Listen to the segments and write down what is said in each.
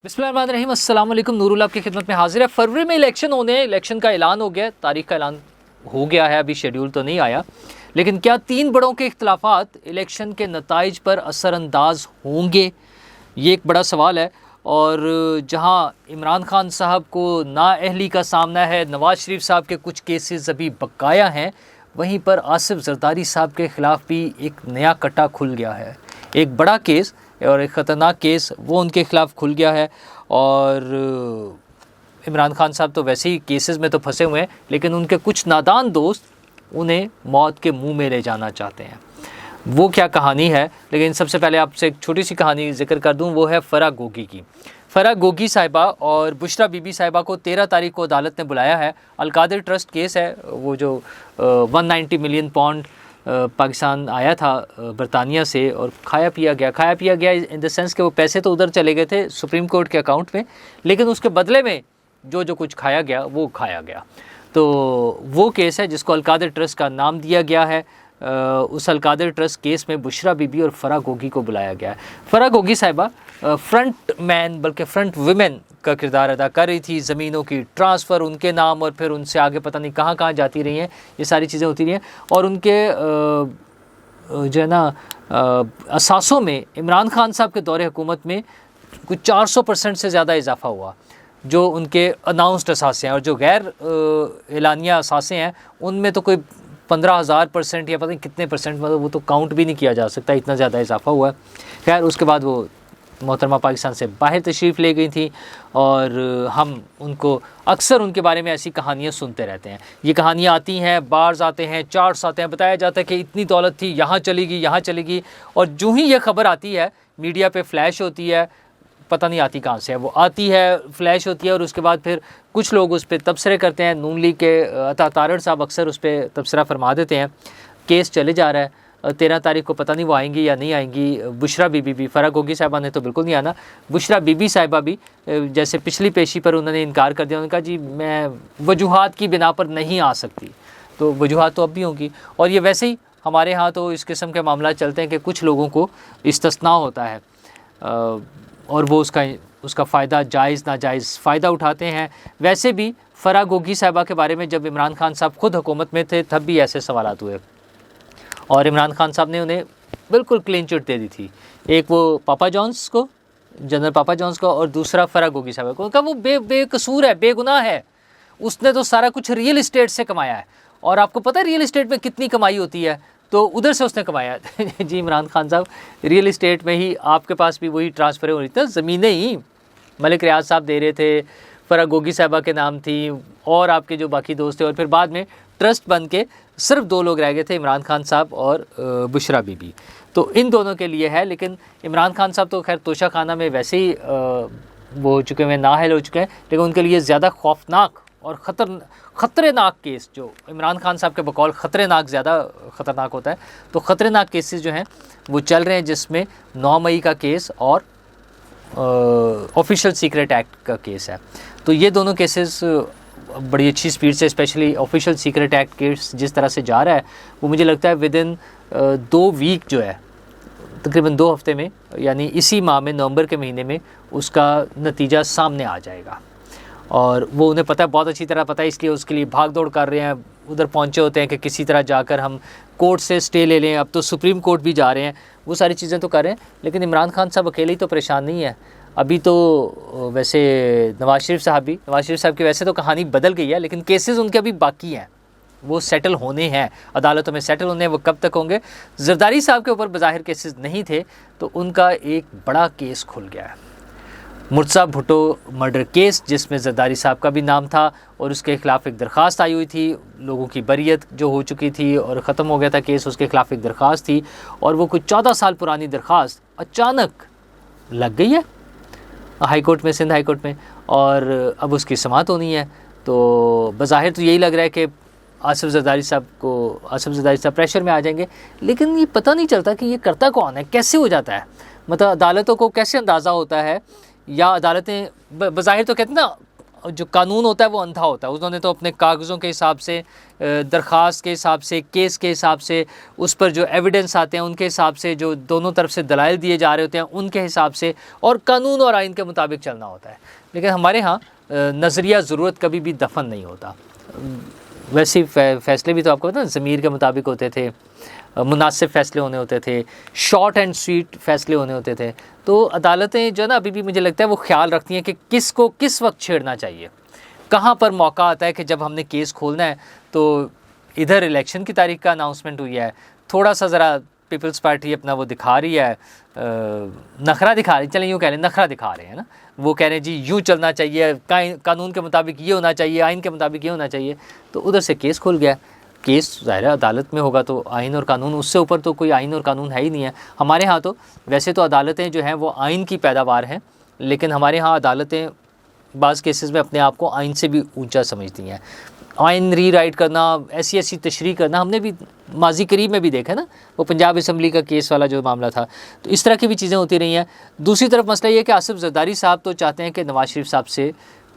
بسم اللہ الرحمن الرحیم، السلام علیکم، نور اللہ آپ کی خدمت میں حاضر ہے۔ فروری میں الیکشن کا اعلان ہو گیا، تاریخ کا اعلان ہو گیا ہے، ابھی شیڈیول تو نہیں آیا، لیکن کیا تین بڑوں کے اختلافات الیکشن کے نتائج پر اثر انداز ہوں گے؟ یہ ایک بڑا سوال ہے۔ اور جہاں عمران خان صاحب کو نااہلی کا سامنا ہے، نواز شریف صاحب کے کچھ کیسز ابھی بقایا ہیں، وہیں پر آصف زرداری صاحب کے خلاف بھی ایک نیا کٹا کھل گیا ہے۔ ایک بڑا کیس اور ایک خطرناک کیس وہ ان کے خلاف کھل گیا ہے، اور عمران خان صاحب تو ویسے ہی کیسز میں تو پھنسے ہوئے ہیں، لیکن ان کے کچھ نادان دوست انہیں موت کے منہ میں لے جانا چاہتے ہیں۔ وہ کیا کہانی ہے؟ لیکن سب سے پہلے آپ سے ایک چھوٹی سی کہانی ذکر کر دوں، وہ ہے فرح گوگی کی۔ فرح گوگی صاحبہ اور بشرا بی بی صاحبہ کو 13 تاریخ کو عدالت نے بلایا ہے۔ القادر ٹرسٹ کیس ہے، وہ جو 190 ملین پاؤنڈ پاکستان آیا تھا برطانیہ سے، اور کھایا پیا گیا ان دا سینس کہ وہ پیسے تو ادھر چلے گئے تھے سپریم کورٹ کے اکاؤنٹ میں، لیکن اس کے بدلے میں جو کچھ کھایا گیا وہ کھایا گیا۔ تو وہ کیس ہے جس کو القادر ٹرسٹ کا نام دیا گیا ہے۔ اس القادر ٹرسٹ کیس میں بشرا بی بی اور فرح گوگی کو بلایا گیا ہے۔ فرح گوگی صاحبہ فرنٹ مین بلکہ فرنٹ ویمن کا کردار ادا کر رہی تھی، زمینوں کی ٹرانسفر ان کے نام، اور پھر ان سے آگے پتہ نہیں کہاں کہاں جاتی رہی ہیں، یہ ساری چیزیں ہوتی رہی ہیں۔ اور ان کے جو ہے نا اثاثوں میں عمران خان صاحب کے دور حکومت میں کچھ 400% سے زیادہ اضافہ ہوا، جو ان کے اناؤنسڈ اثاثے ہیں، اور جو غیر اعلانیہ اثاثے ہیں ان میں تو کوئی 15,000% یا پتہ نہیں کتنے پرسنٹ، مطلب وہ تو کاؤنٹ بھی نہیں کیا جا سکتا، اتنا زیادہ اضافہ ہوا ہے۔ خیر اس کے بعد وہ محترمہ پاکستان سے باہر تشریف لے گئی تھیں، اور ہم ان کو اکثر ان کے بارے میں ایسی کہانیاں سنتے رہتے ہیں۔ یہ کہانیاں آتی ہیں، بارز آتے ہیں، چارٹس آتے ہیں، بتایا جاتا ہے کہ اتنی دولت تھی، یہاں چلے گی، اور جو ہی یہ خبر آتی ہے میڈیا پہ فلیش ہوتی ہے، پتہ نہیں آتی کہاں سے ہے، وہ آتی ہے، فلیش ہوتی ہے، اور اس کے بعد پھر کچھ لوگ اس پہ تبصرے کرتے ہیں۔ نون لیگ کے عطا تارڑ صاحب اکثر اس پہ تبصرہ فرما دیتے ہیں۔ کیس چلے جا رہا ہے، 13 تاریخ کو پتہ نہیں وہ آئیں گی یا نہیں آئیں گی۔ بشرا بی بی بھی، فرح گوگی صاحبہ نے تو بالکل نہیں آنا، بشرا بی بی صاحبہ بھی جیسے پچھلی پیشی پر انہوں نے انکار کر دیا، انہوں نے کہا جی میں وجوہات کی بنا پر نہیں آ سکتی، تو وجوہات تو اب بھی ہوں گی۔ اور یہ ویسے ہی ہمارے ہاں تو اس قسم کے معاملات چلتے ہیں کہ کچھ لوگوں کو استثناء ہوتا ہے، اور وہ اس کا فائدہ جائز ناجائز فائدہ اٹھاتے ہیں۔ ویسے بھی فرح گوگی صاحبہ کے بارے میں جب عمران خان صاحب خود حکومت میں تھے تب بھی ایسے سوالات ہوئے، اور عمران خان صاحب نے انہیں بالکل کلین چٹ دے دی تھی، ایک وہ پاپا جونز کو، جنرل پاپا جونز کو، اور دوسرا فرح گوگی صاحبہ کو، کہا وہ بے قصور ہے، بے گناہ ہے، اس نے تو سارا کچھ ریئل اسٹیٹ سے کمایا ہے، اور آپ کو پتہ ہے ریئل اسٹیٹ میں کتنی کمائی ہوتی ہے، تو ادھر سے اس نے کمایا ہے۔ جی عمران خان صاحب ریئل اسٹیٹ میں ہی آپ کے پاس بھی وہی ٹرانسفر ہو رہی تھی، زمینیں ہی ملک ریاض صاحب دے رہے تھے، فرح گوگی صاحبہ کے نام تھی، اور آپ کے جو باقی دوست تھے، اور پھر بعد میں ٹرسٹ بن کے صرف 2 لوگ رہ گئے تھے، عمران خان صاحب اور بشرا بی بی، تو ان دونوں کے لیے ہے۔ لیکن عمران خان صاحب تو خیر توشہ خانہ میں ویسے ہی وہ ہو چکے ہیں، نااہل ہو چکے ہیں، لیکن ان کے لیے زیادہ خوفناک اور خطرے ناک کیس، جو عمران خان صاحب کے بقول خطرے ناک زیادہ خطرناک ہوتا ہے، تو خطرے ناک کیسز جو ہیں وہ چل رہے ہیں، جس میں 9 مئی کا کیس اور آفیشیل سیکرٹ ایکٹ کا کیس ہے۔ تو یہ دونوں کیسز بڑی اچھی سپیڈ سے، especially official secret act case جس طرح سے جا رہا ہے، وہ مجھے لگتا ہے ودن 2 ویک جو ہے، تقریباً 2 ہفتے میں، یعنی اسی ماہ میں نومبر کے مہینے میں اس کا نتیجہ سامنے آ جائے گا۔ اور وہ انہیں پتہ ہے، بہت اچھی طرح پتہ ہے، اس لیے اس کے لیے بھاگ دوڑ کر رہے ہیں، ادھر پہنچے ہوتے ہیں کہ کسی طرح جا کر ہم کورٹ سے سٹے لے لیں، اب تو سپریم کورٹ بھی جا رہے ہیں، وہ ساری چیزیں تو کر رہے ہیں۔ لیکن عمران خان صاحب اکیلے ہی تو پریشان نہیں ہے، ابھی تو ویسے نواز شریف صاحب کی ویسے تو کہانی بدل گئی ہے، لیکن کیسز ان کے ابھی باقی ہیں، وہ سیٹل ہونے ہیں، عدالتوں میں سیٹل ہونے ہیں، وہ کب تک ہوں گے؟ زرداری صاحب کے اوپر بظاہر کیسز نہیں تھے، تو ان کا ایک بڑا کیس کھل گیا ہے، مرتضیٰ بھٹو مرڈر کیس، جس میں زرداری صاحب کا بھی نام تھا، اور اس کے خلاف ایک درخواست آئی ہوئی تھی، لوگوں کی بریت جو ہو چکی تھی اور ختم ہو گیا تھا کیس، اس کے خلاف ایک درخواست تھی، اور وہ کچھ 14 سال پرانی درخواست اچانک لگ گئی ہے ہائی کورٹ میں، سندھ ہائی کورٹ میں، اور اب اس کی سماعت ہونی ہے۔ تو بظاہر تو یہی لگ رہا ہے کہ آصف زرداری صاحب پریشر میں آ جائیں گے، لیکن یہ پتہ نہیں چلتا کہ یہ کرتا کون ہے، کیسے ہو جاتا ہے، مطلب عدالتوں کو کیسے اندازہ ہوتا ہے، یا عدالتیں بظاہر تو کہتے ہیں نا جو قانون ہوتا ہے وہ اندھا ہوتا ہے. انہوں نے تو اپنے کاغذوں کے حساب سے, درخواست کے حساب سے, کیس کے حساب سے, اس پر جو ایویڈنس آتے ہیں ان کے حساب سے, جو دونوں طرف سے دلائل دیے جا رہے ہوتے ہیں ان کے حساب سے, اور قانون اور آئین کے مطابق چلنا ہوتا ہے. لیکن ہمارے ہاں نظریہ ضرورت کبھی بھی دفن نہیں ہوتا. ویسے فیصلے بھی تو آپ کو پتہ ہے ضمیر کے مطابق ہوتے تھے, مناسب فیصلے ہونے ہوتے تھے, شارٹ اینڈ سویٹ فیصلے ہونے ہوتے تھے. تو عدالتیں جو ہے نا ابھی بھی مجھے لگتا ہے وہ خیال رکھتی ہیں کہ کس کو کس وقت چھیڑنا چاہیے, کہاں پر موقع آتا ہے کہ جب ہم نے کیس کھولنا ہے تو ادھر الیکشن کی تاریخ کا اناؤنسمنٹ ہوئی ہے, تھوڑا سا ذرا پیپلز پارٹی اپنا وہ دکھا رہی ہے, نخرہ دکھا رہی, چلیں یوں کہہ لیں نخرہ دکھا رہے ہیں نا, وہ کہہ رہے ہیں جی یوں چلنا چاہیے, قانون کے مطابق یہ ہونا چاہیے, آئین کے مطابق یہ ہونا چاہیے. تو ادھر سے کیس کھل گیا. کیس ظاہر ہے عدالت میں ہوگا تو آئین اور قانون, اس سے اوپر تو کوئی آئین اور قانون ہے ہی نہیں ہے. ہمارے ہاں تو ویسے تو عدالتیں جو ہیں وہ آئین کی پیداوار ہیں, لیکن ہمارے ہاں عدالتیں بعض کیسز میں اپنے آپ کو آئین سے بھی اونچا سمجھتی ہیں. آئین ری رائٹ کرنا, ایسی تشریح کرنا, ہم نے بھی ماضی قریب میں بھی دیکھا نا, وہ پنجاب اسمبلی کا کیس والا جو معاملہ تھا. تو اس طرح کی بھی چیزیں ہوتی رہی ہیں. دوسری طرف مسئلہ یہ کہ آصف زرداری صاحب تو چاہتے ہیں کہ نواز شریف صاحب سے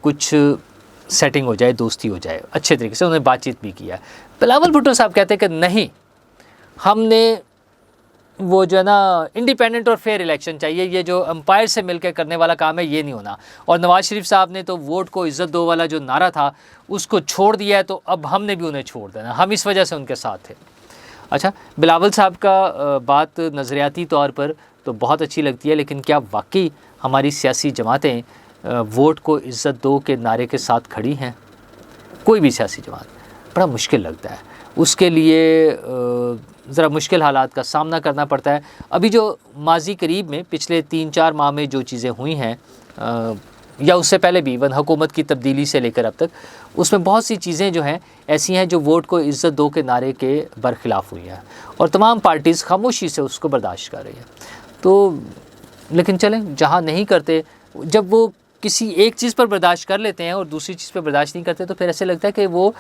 کچھ سیٹنگ ہو جائے, دوستی ہو جائے اچھے طریقے سے, انہوں نے بات چیت بھی کیا. بلاول بھٹو صاحب کہتے ہیں کہ نہیں, ہم نے وہ جو ہے نا انڈیپینڈنٹ اور فیئر الیکشن چاہیے, یہ جو امپائر سے مل کے کرنے والا کام ہے یہ نہیں ہونا. اور نواز شریف صاحب نے تو ووٹ کو عزت دو والا جو نعرہ تھا اس کو چھوڑ دیا ہے, تو اب ہم نے بھی انہیں چھوڑ دینا, ہم اس وجہ سے ان کے ساتھ تھے. اچھا, بلاول صاحب کا بات نظریاتی طور پر تو بہت اچھی لگتی ہے, لیکن کیا واقعی ہماری سیاسی جماعتیں ووٹ کو عزت دو کے نعرے کے ساتھ کھڑی ہیں؟ کوئی بھی سیاسی جماعت, بڑا مشکل لگتا ہے. اس کے لیے ذرا مشکل حالات کا سامنا کرنا پڑتا ہے. ابھی جو ماضی قریب میں پچھلے 3-4 ماہ میں جو چیزیں ہوئی ہیں, یا اس سے پہلے بھی ایون حکومت کی تبدیلی سے لے کر اب تک, اس میں بہت سی چیزیں جو ہیں ایسی ہیں جو ووٹ کو عزت دو کے نعرے کے برخلاف ہوئی ہیں, اور تمام پارٹیز خاموشی سے اس کو برداشت کر رہی ہیں. تو لیکن چلیں, جہاں نہیں کرتے, جب وہ کسی ایک چیز پر برداشت کر لیتے ہیں اور دوسری چیز پر برداشت نہیں کرتے, تو پھر ایسے لگتا ہے کہ وہ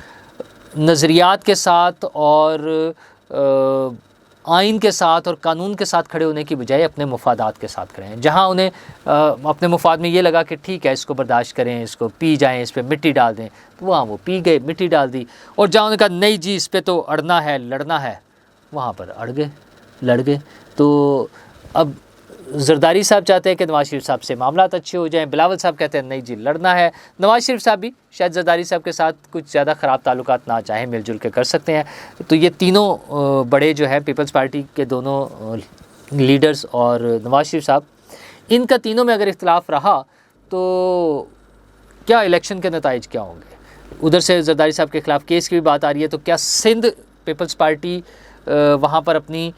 نظریات کے ساتھ اور آئین کے ساتھ اور قانون کے ساتھ کھڑے ہونے کی بجائے اپنے مفادات کے ساتھ کھڑے ہیں. جہاں انہیں اپنے مفاد میں یہ لگا کہ ٹھیک ہے اس کو برداشت کریں, اس کو پی جائیں, اس پہ مٹی ڈال دیں, تو وہاں وہ پی گئے, مٹی ڈال دی. اور جہاں انہوں نے کہا نہیں جی اس پہ تو اڑنا ہے, لڑنا ہے, وہاں پر اڑ گئے, لڑ گئے. تو اب زرداری صاحب چاہتے ہیں کہ نواز شریف صاحب سے معاملات اچھے ہو جائیں, بلاول صاحب کہتے ہیں نہیں جی لڑنا ہے. نواز شریف صاحب بھی شاید زرداری صاحب کے ساتھ کچھ زیادہ خراب تعلقات نہ چاہیں, مل جل کے کر سکتے ہیں. تو یہ تینوں بڑے جو ہیں پیپلز پارٹی کے دونوں لیڈرز اور نواز شریف صاحب, ان کا تینوں میں اگر اختلاف رہا تو کیا الیکشن کے نتائج کیا ہوں گے؟ ادھر سے زرداری صاحب کے خلاف کیس کی بھی بات آ رہی ہے, تو کیا سندھ پیپلز پارٹی وہاں پر اپنی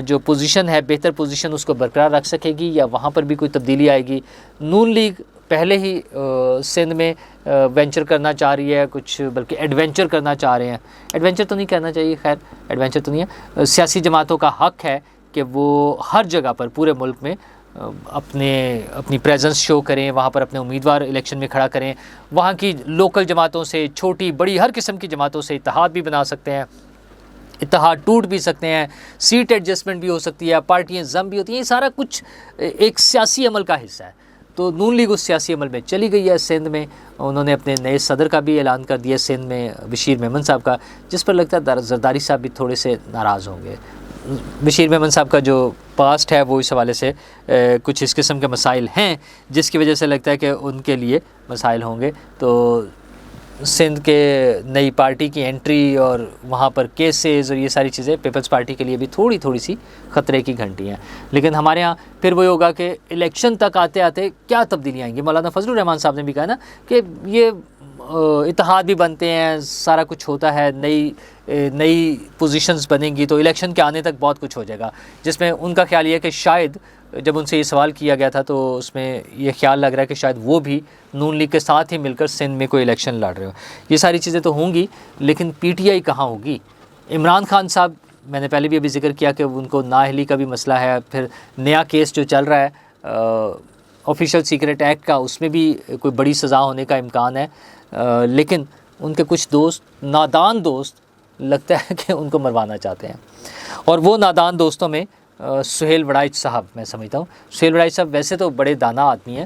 جو پوزیشن ہے, بہتر پوزیشن, اس کو برقرار رکھ سکے گی, یا وہاں پر بھی کوئی تبدیلی آئے گی؟ نون لیگ پہلے ہی سندھ میں وینچر کرنا چاہ رہی ہے کچھ, بلکہ ایڈونچر کرنا چاہ رہے ہیں. ایڈونچر تو نہیں کہنا چاہیے, خیر ایڈونچر تو نہیں ہے. سیاسی جماعتوں کا حق ہے کہ وہ ہر جگہ پر پورے ملک میں اپنی پریزنس شو کریں, وہاں پر اپنے امیدوار الیکشن میں کھڑا کریں. وہاں کی لوکل جماعتوں سے, چھوٹی بڑی ہر قسم کی جماعتوں سے اتحاد بھی بنا سکتے ہیں, اتحاد ٹوٹ بھی سکتے ہیں, سیٹ ایڈجسٹمنٹ بھی ہو سکتی ہے, پارٹیاں ضم بھی ہوتی ہیں. یہ سارا کچھ ایک سیاسی عمل کا حصہ ہے. تو نون لیگ اس سیاسی عمل میں چلی گئی ہے. سندھ میں انہوں نے اپنے نئے صدر کا بھی اعلان کر دیا, سندھ میں بشیر میمن صاحب کا, جس پر لگتا ہے زرداری صاحب بھی تھوڑے سے ناراض ہوں گے. بشیر میمن صاحب کا جو پاسٹ ہے وہ اس حوالے سے کچھ اس قسم کے مسائل ہیں جس کی وجہ سے لگتا ہے کہ ان کے لیے مسائل ہوں گے. تو سندھ کے نئی پارٹی کی انٹری اور وہاں پر کیسز اور یہ ساری چیزیں پیپلز پارٹی کے لیے بھی تھوڑی سی خطرے کی گھنٹی ہیں. لیکن ہمارے ہاں پھر وہی ہوگا کہ الیکشن تک آتے آتے کیا تبدیلیاں آئیں گی. مولانا فضل الرحمان صاحب نے بھی کہا نا کہ یہ اتحاد بھی بنتے ہیں, سارا کچھ ہوتا ہے, نئی پوزیشنز بنیں گی, تو الیکشن کے آنے تک بہت کچھ ہو جائے گا. جس میں ان کا خیال یہ ہے کہ شاید جب ان سے یہ سوال کیا گیا تھا تو اس میں یہ خیال لگ رہا ہے کہ شاید وہ بھی نون لیگ کے ساتھ ہی مل کر سندھ میں کوئی الیکشن لڑ رہے ہو. یہ ساری چیزیں تو ہوں گی, لیکن پی ٹی آئی کہاں ہوگی؟ عمران خان صاحب, میں نے پہلے بھی ابھی ذکر کیا کہ ان کو نااہلی کا بھی مسئلہ ہے, پھر نیا کیس جو چل رہا ہے آفیشیل سیکرٹ ایکٹ کا, اس میں بھی کوئی بڑی سزا ہونے کا امکان ہے. لیکن ان کے کچھ دوست, نادان دوست, لگتا ہے کہ ان کو مروانا چاہتے ہیں. اور وہ نادان دوستوں میں سہیل وڑائچ صاحب میں سمجھتا ہوں. سہیل وڑائچ صاحب ویسے تو بڑے دانا آدمی ہیں,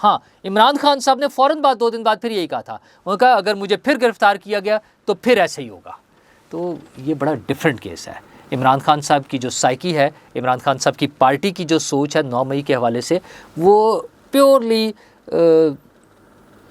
ہاں عمران خان صاحب نے فوراً بعد 2 دن بعد پھر یہی کہا تھا، انہوں نے کہا اگر مجھے پھر گرفتار کیا گیا تو پھر ایسے ہی ہوگا. تو یہ بڑا ڈیفرنٹ کیس ہے. عمران خان صاحب کی جو سائیکی ہے، عمران خان صاحب کی پارٹی کی جو سوچ ہے 9 مئی کے حوالے سے، وہ پیورلی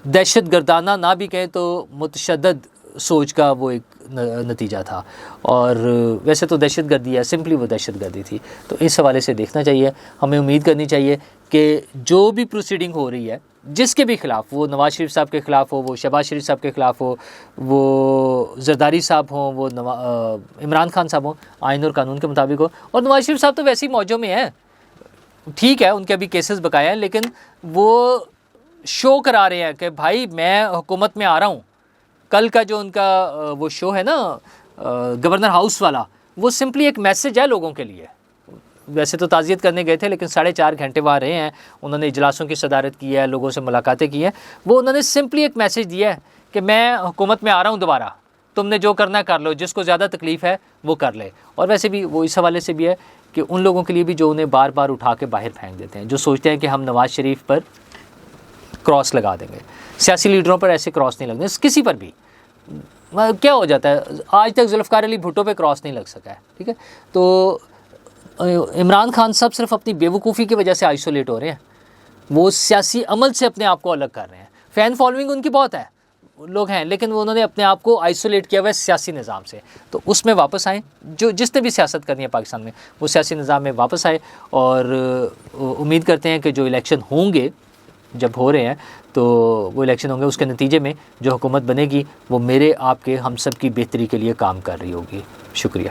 دہشت گردانہ نہ بھی کہیں تو متشدد سوچ کا وہ ایک نتیجہ تھا. اور ویسے تو دہشت گردی ہے، سمپلی وہ دہشت گردی تھی. تو اس حوالے سے دیکھنا چاہیے، ہمیں امید کرنی چاہیے کہ جو بھی پروسیڈنگ ہو رہی ہے جس کے بھی خلاف، وہ نواز شریف صاحب کے خلاف ہو، وہ شہباز شریف صاحب کے خلاف ہو، وہ زرداری صاحب ہوں، وہ عمران خان صاحب ہوں، آئین اور قانون کے مطابق ہو. اور نواز شریف صاحب تو ویسے ہی موجوں میں ہیں، ٹھیک ہے ان کے ابھی کیسز بقایا ہیں، لیکن وہ شو کرا رہے ہیں کہ بھائی میں حکومت میں آ رہا ہوں. کل کا جو ان کا وہ شو ہے نا گورنر ہاؤس والا، وہ سمپلی ایک میسج ہے لوگوں کے لیے. ویسے تو تعزیت کرنے گئے تھے لیکن 4.5 گھنٹے وہاں رہے ہیں، انہوں نے اجلاسوں کی صدارت کی ہے، لوگوں سے ملاقاتیں کی ہیں. وہ انہوں نے سمپلی ایک میسج دیا ہے کہ میں حکومت میں آ رہا ہوں دوبارہ، تم نے جو کرنا ہے کر لو، جس کو زیادہ تکلیف ہے وہ کر لے. اور ویسے بھی وہ اس حوالے سے بھی ہے کہ ان لوگوں کے لیے بھی جو انہیں بار بار اٹھا کے باہر پھینک دیتے ہیں، جو سوچتے ہیں کہ ہم نواز شریف پر کراس لگا دیں گے. سیاسی لیڈروں پر ایسے کراس نہیں لگنے، کسی پر بھی. کیا ہو جاتا ہے، آج تک ذوالفقار علی بھٹو پہ کراس نہیں لگ سکا ہے، ٹھیک ہے. تو عمران خان صاحب صرف اپنی بیوقوفی کی وجہ سے آئسولیٹ ہو رہے ہیں، وہ سیاسی عمل سے اپنے آپ کو الگ کر رہے ہیں. فین فالوئنگ ان کی بہت ہے، لوگ ہیں، لیکن انہوں نے اپنے آپ کو آئسولیٹ کیا ہوا ہے سیاسی نظام سے. تو اس میں واپس آئیں، جس نے بھی سیاست کرنی ہے پاکستان میں وہ سیاسی نظام میں واپس آئے. اور امید کرتے ہیں کہ جو الیکشن ہوں گے، جب ہو رہے ہیں تو وہ الیکشن ہوں گے، اس کے نتیجے میں جو حکومت بنے گی وہ میرے آپ کے ہم سب کی بہتری کے لیے کام کر رہی ہوگی. شکریہ.